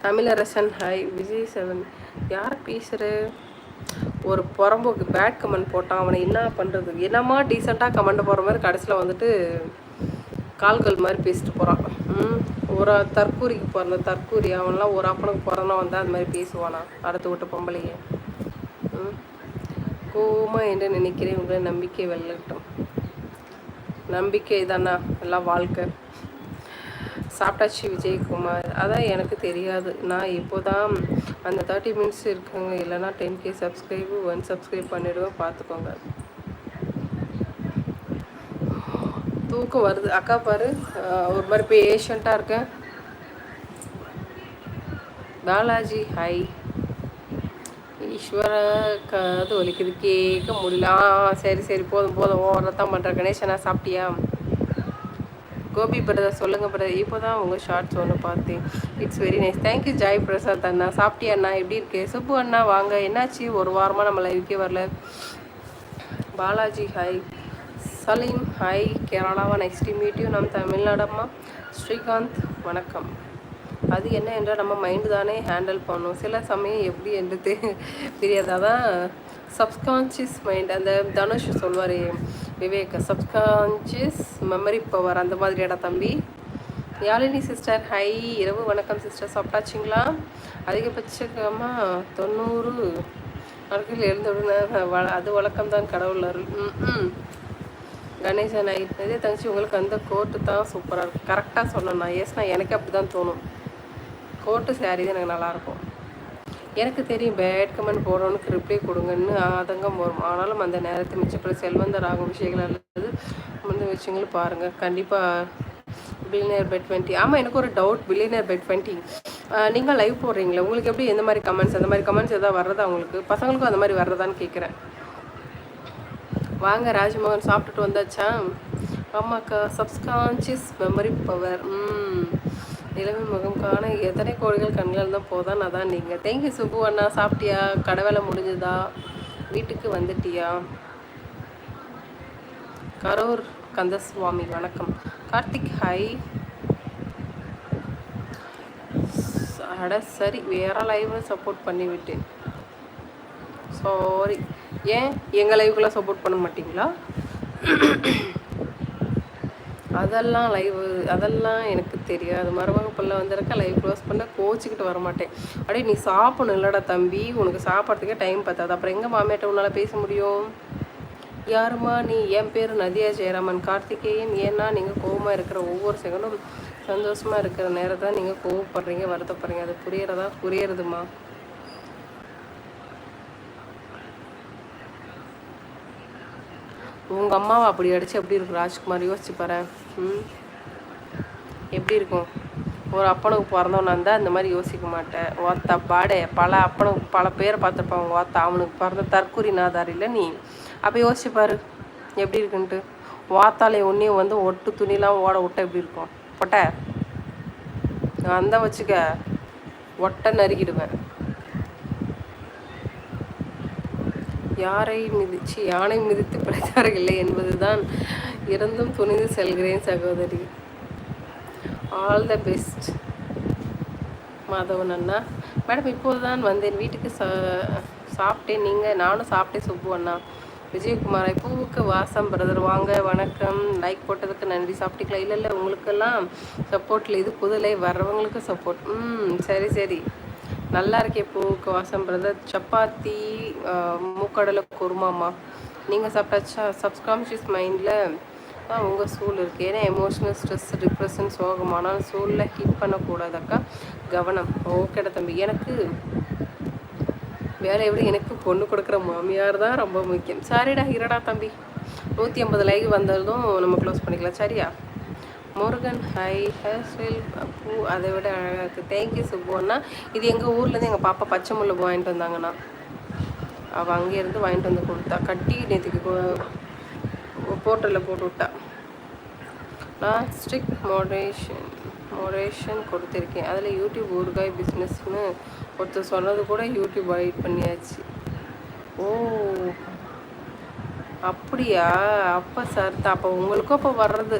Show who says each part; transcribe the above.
Speaker 1: Tamilarasan hi. Vijay seven யார் பேசுகிற? ஒரு புறம்போக்கு பேட் கமெண்ட் போட்டான், அவனை என்ன பண்ணுறது? என்னம்மா டீசெண்டாக கமெண்ட் போடுற மாதிரி கடைசியில் வந்துட்டு கால்கள் மாதிரி பேசிட்டு போகிறான். ஒரு தற்கூரிக்கு பிறந்த தற்கூரி அவன்லாம் ஒரு அப்பனுக்கு பிறந்தா வந்தால் அது மாதிரி பேசுவானா? அடுத்து விட்டு பொம்பளையே. கோமா என்று நினைக்கிறேன், உங்களை நம்பிக்கை வெல்லட்டும். நம்பிக்கை தானா எல்லாம் வாழ்க்கை. சாப்பிட்டாச்சு விஜயகுமார். அதான் எனக்கு தெரியாது, நான் இப்போ தான் அந்த 30 மினிட்ஸ் இருக்குங்க, இல்லைனா 10K சப்ஸ்கிரைபு 1 சப்ஸ்கிரைப் பண்ணிவிடுவேன், பார்த்துக்கோங்க. தூக்கம் வருது அக்கா பாரு, ஒரு மாதிரி பேஷண்ட்டாக இருக்கேன். பாலாஜி ஹாய். ஈஸ்வர அது ஒலிக்குது, கேட்க முடியல. சரி சரி போதும் போதும், ஓவரத்தான் பண்ணுறேன். கணேசனா சாப்பிட்டியா? கோபி பிரதர் சொல்லுங்கள் பிரதர், இப்போ தான் உங்கள் ஷார்ட்ஸ் ஒன்று பார்த்தேன், it's very nice. Thank you Joy Prasad அண்ணா. சாப்பிட்டியா அண்ணா? எப்படி இருக்கு? சுப்பு அண்ணா வாங்க. என்னாச்சு ஒரு வாரமாக நம்ம லைவுக்கே வரல? பாலாஜி ஹாய். சலீம் ஹாய். கேரளாவா? Next meet you. நம்ம தமிழ்நாடம்மா. ஸ்ரீகாந்த் வணக்கம். அது என்ன என்றால் நம்ம மைண்டு தானே ஹேண்டில் பண்ணும், சில சமயம் எப்படி என்று தெரியாது. அதான் சப்கான்ஷியஸ் மைண்ட். அந்த தனுஷ் சொல்வார் விவேக், சப்கான்ஷியஸ் மெமரி பவர், அந்த மாதிரியாடா தம்பி. Yazhini sister high. இரவு வணக்கம் சிஸ்டர், சாப்பிட்டாச்சிங்களா? அதிகபட்சமாக 90 நாட்கள் எழுந்தவுடனே அது வழக்கம் தான், கடவுள் அருள். கணேசன் ஐ. இதே தங்கச்சி உங்களுக்கு அந்த கோட்டு தான் சூப்பராக இருக்கும். கரெக்டாக சொல்லணும். ஏஸ்னா எனக்கு அப்படி தான் தோணும், கோட்டு சாரீ தான் எனக்கு நல்லாயிருக்கும். எனக்கு தெரியும் பேட் கமெண்ட் போடுறவனுக்கு ரிப்ளை கொடுங்கன்னு ஆதங்கம் வரும், ஆனாலும் அந்த நேரத்தை மிச்சப்பட செல்வந்தர் ஆகும் விஷயங்கள் அல்லது முந்த விஷயங்களும் பாருங்கள். கண்டிப்பாக பில்லியனர் பெட் 20. ஆமாம், எனக்கு ஒரு டவுட். பில்லியனர் பெட் 20 நீங்கள் லைவ் போடுறீங்களா? உங்களுக்கு எப்படி எந்த மாதிரி கமெண்ட்ஸ், அந்த மாதிரி கமெண்ட்ஸ் எதாவது வர்றதா உங்களுக்கு? பசங்களுக்கும் அந்த மாதிரி வர்றதான்னு கேட்குறேன். வாங்க ராஜ்மோகன், சாப்பிட்டுட்டு வந்தாச்சா? ஆமாக்கா. Subconscious memory power. நிலவு முகம் காண எத்தனை கோடிகள் கண்கள் தான் போதான். அதான் நீங்கள். தேங்க்யூ சுப்பு அண்ணா. சாப்பிட்டியா? கடை வேலை முடிஞ்சுதா? வீட்டுக்கு வந்துட்டியா? கரூர் கந்தசுவாமி வணக்கம். கார்த்திக் ஹாய். அட சரி, வேற லைவ்ல சப்போர்ட் பண்ணிவிட்டேன், சாரி. ஏன் எங்கள் லைவுக்கெல்லாம் சப்போர்ட் பண்ண மாட்டிங்களா? அதெல்லாம் எனக்கு தெரியாது. மருமகப்பல்ல வந்திருக்க லைவ் க்ளோஸ் பண்ண கோச்சிக்கிட்டு வரமாட்டேன். அப்படியே நீ சாப்பிடணும் இல்லைடா தம்பி, உனக்கு சாப்பிட்றதுக்கே டைம் பார்த்தாது, அப்புறம் எங்கே மாமியாட்ட உன்னால் பேச முடியும்? யாருமா நீ? என் பேர் நதியா ஜெயராமன். கார்த்திகேயன். ஏன்னா நீங்கள் கோபமாக இருக்கிற ஒவ்வொரு செகண்டும் சந்தோஷமாக இருக்கிற நேரத்தை நீங்கள் கோவப்படுறீங்க, வருத்தப்படுறீங்க, அது புரியறதுமா? உங்கள் அம்மாவை அப்படி அடித்து எப்படி இருக்கும் ராஜ்குமார்? யோசிச்சு பாரு. எப்படி இருக்கும்? ஒரு அப்பனுக்கு பிறந்தவனா இருந்தால் இந்த மாதிரி யோசிக்க மாட்டேன். ஓத்தா பாடே பல அப்பனுக்கு பல பேரை பார்த்துருப்பாங்க. ஓத்தா அவனுக்கு பிறந்த தற்கூரி நாதார் இல்லை நீ? அப்போ யோசிச்சு பாரு எப்படி இருக்குன்ட்டு. வாத்தாலே ஒன்றையும் வந்து ஒட்டு துணிலாம் ஓட விட்ட எப்படி இருக்கும்? பொட்டை அந்த வச்சுக்க, ஒட்டை நறுக்கிடுவேன். யானை மிதித்து பிழைத்தார்கள் என்பதுதான், இருந்தும் துணிந்து செல்கிறேன் சகோதரி. All the best Madhavan Anna. Madam இப்போது தான் வந்தேன் வீட்டுக்கு, சாப்பிட்டேன். நீங்கள்? நானும் சாப்பிட்டேன் சுப்பு அண்ணா. விஜயகுமாரை. பூவுக்கு வாசம் பிரதர் வாங்க வணக்கம். லைக் போட்டதுக்கு நன்றி. சாப்பிட்டுக்கலாம்? இல்லை உங்களுக்கெல்லாம் சப்போர்ட்டில், இது புதுலை வர்றவங்களுக்கு சப்போர்ட். சரி சரி, நல்லா இருக்கே. பூவுக்கு வாசம் பிரதர். சப்பாத்தி மூக்கடலை குருமாம்மா. நீங்கள் சாப்பிட்டாச்சா? சப்கான்ஷியஸ் மைண்டில் தான் உங்கள் சூழ் இருக்குது. ஏன்னா எமோஷனல் ஸ்ட்ரெஸ், டிப்ரெஷன், சோகமான சூழலில் ஹீட் பண்ணக்கூடாதக்கா, கவனம். ஓகேடா தம்பி. எனக்கு வேலையை விட எனக்கு பொண்ணு கொடுக்குற மாமியார் தான் ரொம்ப முக்கியம். சரிடா இருடா தம்பி. 150 லைக் வந்ததும் நம்ம க்ளோஸ் பண்ணிக்கலாம், சரியா? முருகன் ஹை. ஹேர் ஸ்டைல் பூ அதை விட அழகாக இருக்குது. தேங்க்யூ சுப்புன்னா. இது எங்கள் ஊர்லேருந்து எங்கள் பாப்பா பச்சை முல்லை வாங்கிட்டு வந்தாங்கண்ணா. அவள் அங்கேருந்து வாங்கிட்டு வந்து கொடுத்தா, கட்டி நேற்றுக்கு போர்ட்டலில் போட்டு விட்டா. நான் ஸ்ட்ரிக்ட் மோடரேஷன் கொடுத்துருக்கேன். அதில் யூடியூப் ஊறுகாய் பிஸ்னஸ்னு ஒருத்தர் சொன்னது கூட யூடியூப் வாய்ட் பண்ணியாச்சு. ஓ அப்படியா? அப்போ சார் அப்போ உங்களுக்கும் அப்போ வர்றது